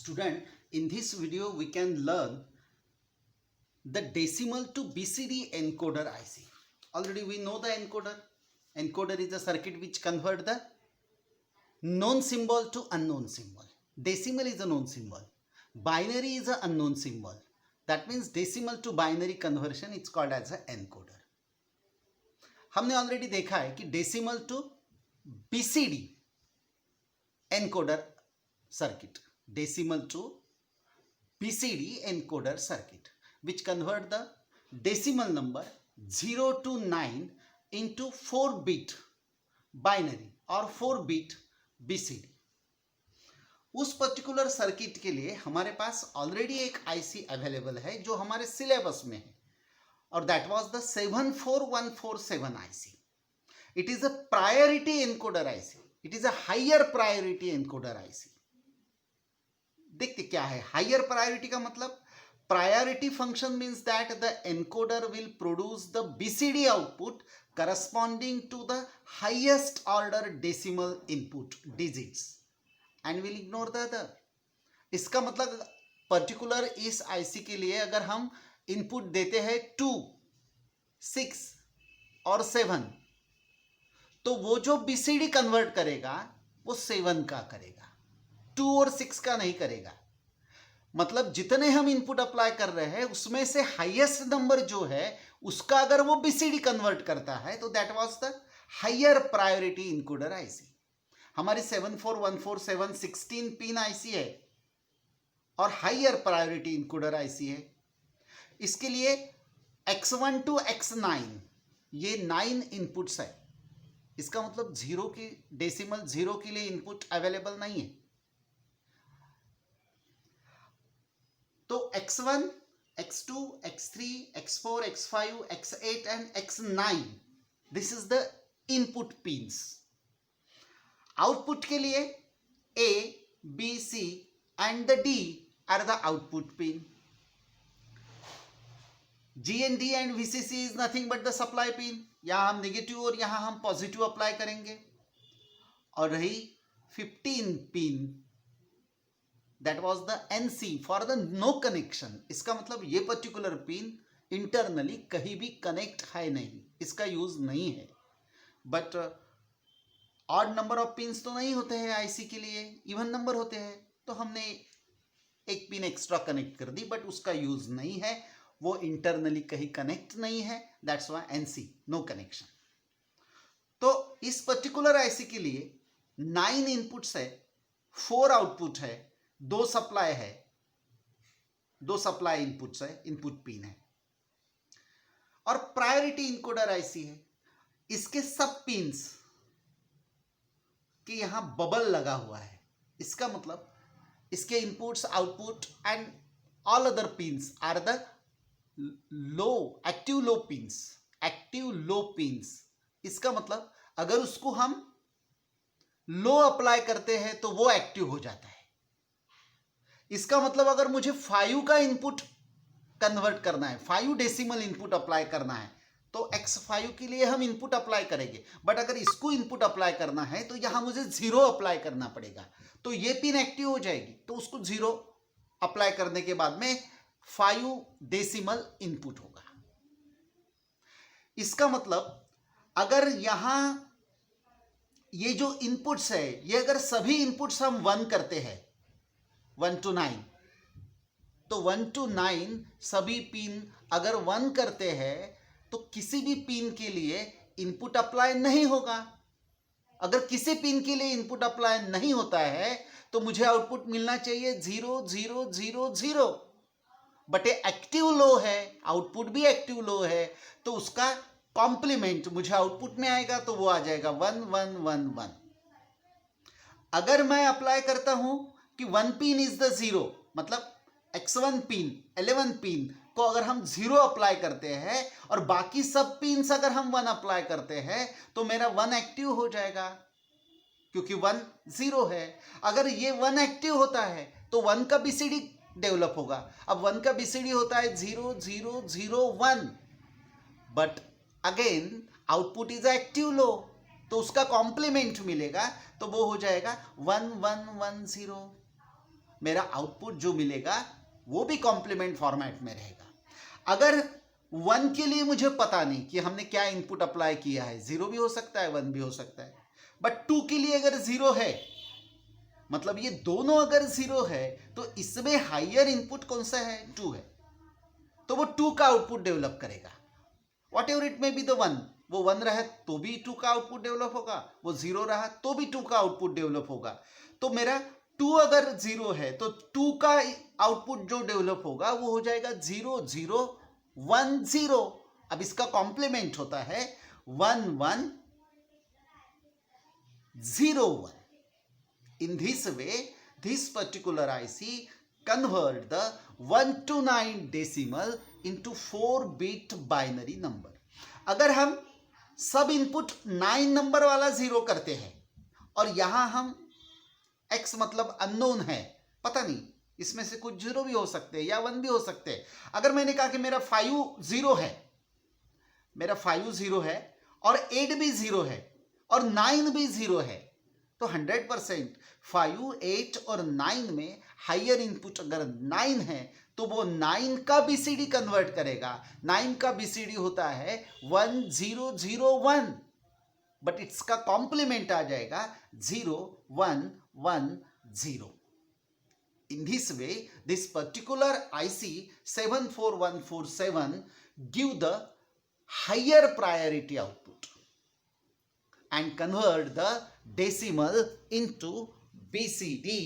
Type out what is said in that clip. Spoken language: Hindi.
Student, in this video we can learn the decimal to BCD encoder IC. Already we know the encoder. Encoder is a circuit which convert the known symbol to unknown symbol. Decimal is a known symbol. Binary is an unknown symbol. That means decimal to binary conversion is called as a encoder. हमने ऑलरेडी देखा है कि decimal to BCD encoder circuit, decimal to BCD encoder circuit, which convert the decimal number 0 to 9 into 4-bit binary or 4-bit BCD. उस पर्टिकुलर सर्किट के लिए हमारे पास ऑलरेडी एक आईसी अवेलेबल है जो हमारे सिलेबस में है, और that was the 74147 IC. It is a priority encoder IC. It is a higher priority encoder IC. देखते क्या है हायर प्रायोरिटी का मतलब. Priority function means that the encoder will produce the BCD output corresponding to the highest order decimal input digits and will ignore the other. इसका मतलब पर्टिकुलर इस आईसी के लिए अगर हम इनपुट देते हैं 2, 6 और 7, तो वो जो BCD कन्वर्ट करेगा वो 7 का करेगा, 2 और 6 का नहीं करेगा. मतलब जितने हम इनपुट अप्लाई कर रहे हैं उसमें से हाईएस्ट नंबर जो है उसका अगर वो BCD कन्वर्ट करता है तो that was the higher priority encoder IC. हमारी 74147 16 पिन आईसी है और हायर प्रायोरिटी इनकोडर आईसी है. इसके लिए X1 to X9 ये 9 इनपुट्स है. इसका मतलब 0 की डेसिमल 0 के लिए इनपुट अवेलेबल नहीं है. तो X1, X2, X3, X4, X5, X8 and X9 this is the input pins. Output के लिए A, B, C and the D are the output pin. GND and VCC is nothing but the supply pin. यहाँ हम नेगेटिव और यहाँ हम पॉजिटिव अप्लाई करेंगे. और रही 15 pin, that was the NC for the no connection. इसका मतलब ये पर्टिकुलर पिन इंटरनली कहीं भी कनेक्ट है नहीं, इसका यूज नहीं है. But odd number of pins तो नहीं होते हैं आईसी के लिए, इवन नंबर होते हैं, तो हमने एक पिन एक्स्ट्रा कनेक्ट कर दी, बट उसका यूज नहीं है, वो इंटरनली कहीं कनेक्ट नहीं है. That's why NC no connection. तो इस पर्टिकुलर आईसी के लिए 9 इनपुट्स है, 4 आउटपुट है, 2 सप्लाई है, 2 सप्लाई इनपुट्स है, इनपुट पिन है, और प्रायोरिटी इनकोडर आईसी है. इसके सब पिन्स कि यहां बबल लगा हुआ है. इसका मतलब इसके inputs, output and all other pins are the low active low pins. Active low pins इसका मतलब अगर उसको हम लो अप्लाई करते हैं तो वो एक्टिव हो जाता है. इसका मतलब अगर मुझे 5 का इनपुट कन्वर्ट करना है, 5 डेसिमल इनपुट अप्लाई करना है, तो X5 के लिए हम इनपुट अप्लाई करेंगे. बट अगर इसको इनपुट अप्लाई करना है तो यहां मुझे 0 अप्लाई करना पड़ेगा. तो ये पिन एक्टिव हो जाएगी, तो उसको 0 अप्लाई करने के बाद में 5 डेसिमल इनपुट होगा. इसका मतलब अगर यहां ये जो इनपुट्स है, ये अगर सभी इनपुट्स हम 1 करते हैं, 1 to 9, तो 1 to 9 सभी पिन अगर 1 करते हैं तो किसी भी पिन के लिए इनपुट अप्लाई नहीं होगा. अगर किसी पिन के लिए इनपुट अप्लाई नहीं होता है तो मुझे आउटपुट मिलना चाहिए 0 0 0 0. बट ये एक्टिव लो है, आउटपुट भी एक्टिव लो है, तो उसका कॉम्प्लीमेंट मुझे आउटपुट में आएगा, तो वो आ जाएगा 1 1 1 1. अगर मैं अप्लाई करता हूं कि 1 पिन इज द 0, मतलब X1 पिन 11 पिन को अगर हम 0 अप्लाई करते हैं और बाकी सब पिन्स अगर हम 1 अप्लाई करते हैं तो मेरा 1 एक्टिव हो जाएगा, क्योंकि 1 0 है. अगर ये 1 एक्टिव होता है तो 1 का BCD डेवलप होगा. अब 1 का BCD होता है 0 0 0 1, but again output is active low, तो उसका कॉम्प्लीमेंट मिलेगा, तो वो हो जाएगा 1 1 1 0. मेरा आउटपुट जो मिलेगा वो भी कॉम्प्लीमेंट फॉर्मेट में रहेगा। अगर 1 के लिए मुझे पता नहीं कि हमने क्या इनपुट अप्लाई किया है, 0 भी हो सकता है 1 भी हो सकता है, बट 2 के लिए अगर 0 है, मतलब ये दोनों अगर 0 है तो इसमें हायर इनपुट कौन सा है, 2 है, तो वो 2 का आउटपुट डेवलप करेगा। वॉट एवर इट में बी द 1, वो 1 रहा तो भी 2 का आउटपुट डेवलप होगा, वो 0 रहा तो भी 2 का आउटपुट डेवलप होगा। तो मेरा 2 अगर 0 है तो 2 का आउटपुट जो डेवलप होगा वो हो जाएगा 0 0 1 0। अब इसका कॉम्प्लीमेंट होता है 1 1 0 1। In this way, this particular IC convert the 1 to 9 decimal into 4-bit binary number। अगर हम सब इनपुट 9 नंबर वाला 0 करते हैं और यहां हम x मतलब अननोन है, पता नहीं, इसमें से कुछ 0 भी हो सकते हैं या 1 भी हो सकते हैं। अगर मैंने कहा कि मेरा 5 0 है, मेरा 5 0 है और 8 भी 0 है और 9 भी 0 है, तो 100% 5 8 और 9 में हायर इनपुट अगर 9 है तो वो 9 का बीसीडी कन्वर्ट करेगा। 9 का बीसीडी होता है 1 0 0 1, बट इसका कॉम्प्लीमेंट आ जाएगा 0 1 1 0। In this way, this particular IC 74147 give the higher priority output and convert the decimal into BCD